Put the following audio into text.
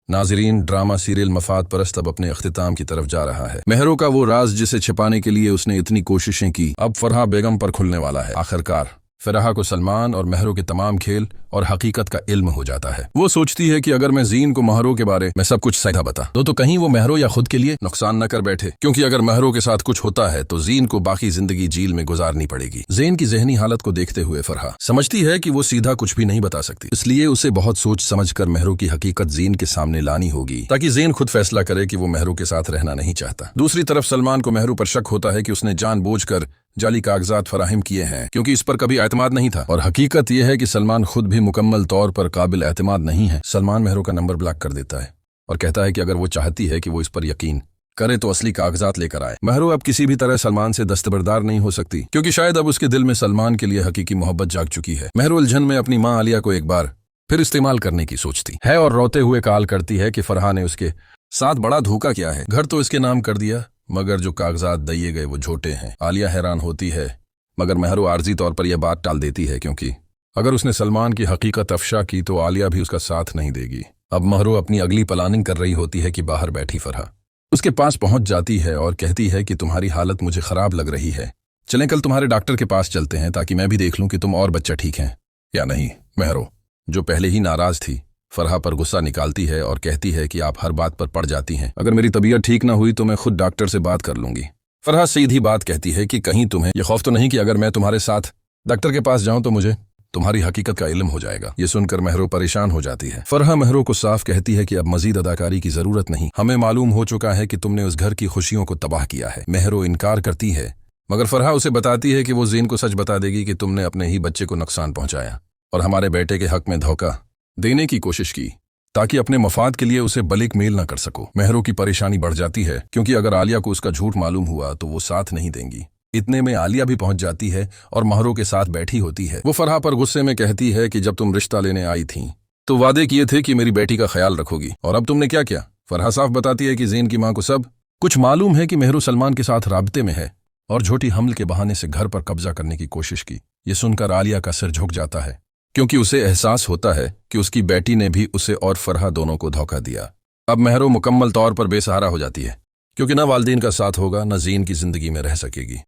नाज़रीन, drama serial मफाद परस्त अब अपने अख्तिताम की तरफ जा रहा है। महरो का वो राज जिसे छिपाने के लिए उसने इतनी कोशिशें की, अब फरहा बेगम पर खुलने वाला है। आखिरकार फराह को सलमान और महरो के तमाम खेल और हकीकत का इल्म हो जाता है। वो सोचती है कि अगर मैं ज़ीन को महरो के बारे में सब कुछ सही बता तो कहीं वो महरो या खुद के लिए नुकसान न कर बैठे, क्योंकि अगर महरो के साथ कुछ होता है तो ज़ीन को बाकी जिंदगी जेल में गुजारनी पड़ेगी। ज़ीन की ज़हनी हालत को देखते हुए फरहा समझती है कि वो सीधा कुछ भी नहीं बता सकती, इसलिए उसे बहुत सोच समझ कर महरो की हकीकत ज़ीन के सामने लानी होगी, ताकि ज़ीन खुद फैसला करे कि वो महरो के साथ रहना नहीं चाहता। दूसरी तरफ सलमान को महरो पर शक होता है कि उसने जानबूझकर जाली कागजात फराहम किए हैं, क्योंकि इस पर कभी एतमाद नहीं था, और हकीकत यह है कि सलमान खुद भी मुकम्मल तौर पर काबिल एतमाद नहीं है। सलमान महरो का नंबर ब्लॉक कर देता है और कहता है कि अगर वो चाहती है कि वो इस पर यकीन करे तो असली कागजात लेकर आए। महरो अब किसी भी तरह सलमान से दस्तबरदार नहीं हो सकती, क्योंकि शायद अब उसके दिल में सलमान के लिए हकीकी मोहब्बत जाग चुकी है। महरो उलझन में अपनी माँ आलिया को एक बार फिर इस्तेमाल करने की सोचती है और रोते हुए कॉल करती है कि फरहा ने उसके साथ बड़ा धोखा किया है। घर तो इसके नाम कर दिया, मगर जो कागजात दिए गए वो झूठे हैं। आलिया हैरान होती है, मगर महरो आर्जी तौर पर यह बात टाल देती है, क्योंकि अगर उसने सलमान की हकीकत अफशा की तो आलिया भी उसका साथ नहीं देगी। अब महरो अपनी अगली प्लानिंग कर रही होती है कि बाहर बैठी फरहा उसके पास पहुंच जाती है और कहती है कि तुम्हारी हालत मुझे खराब लग रही है, चलें कल तुम्हारे डॉक्टर के पास चलते हैं, ताकि मैं भी देख लूं कि तुम और बच्चा ठीक हैं या नहीं। महरो, जो पहले ही नाराज थी, फरहा पर गुस्सा निकालती है और कहती है कि आप हर बात पर पड़ जाती हैं, अगर मेरी तबीयत ठीक ना हुई तो मैं खुद डॉक्टर से बात कर लूंगी। फरहा सीधी बात कहती है कि कहीं तुम्हें यह खौफ तो नहीं कि अगर मैं तुम्हारे साथ डॉक्टर के पास जाऊं तो मुझे तुम्हारी हकीकत का इल्म हो जाएगा। ये सुनकर महरो परेशान हो जाती है। फरहा महरो को साफ कहती है कि अब मजीद अदाकारी की जरूरत नहीं, हमें मालूम हो चुका है कि तुमने उस घर की खुशियों को तबाह किया है। महरो इनकार करती है, मगर फरहा उसे बताती है कि वो ज़ीन को सच बता देगी कि तुमने अपने ही बच्चे को नुकसान पहुंचाया और हमारे बेटे के हक में धोखा देने की कोशिश की, ताकि अपने मफाद के लिए उसे बलिक मेल न कर सको। महरो की परेशानी बढ़ जाती है, क्योंकि अगर आलिया को उसका झूठ मालूम हुआ तो वो साथ नहीं देंगी। इतने में आलिया भी पहुंच जाती है और महरो के साथ बैठी होती है। वो फरहा पर गुस्से में कहती है कि जब तुम रिश्ता लेने आई थी तो वादे किए थे कि मेरी बेटी का ख्याल रखोगी, और अब तुमने क्या किया। फरहा साफ बताती है कि ज़ीन की माँ को सब कुछ मालूम है कि महरो सलमान के साथ राब्ते में है और झूठी हमल के बहाने से घर पर कब्जा करने की कोशिश की। ये सुनकर आलिया का सिर झुक जाता है, क्योंकि उसे एहसास होता है कि उसकी बेटी ने भी उसे और फरहा दोनों को धोखा दिया। अब महरो मुकम्मल तौर पर बेसहारा हो जाती है, क्योंकि न वालिदैन का साथ होगा, न ज़ीन की जिंदगी में रह सकेगी।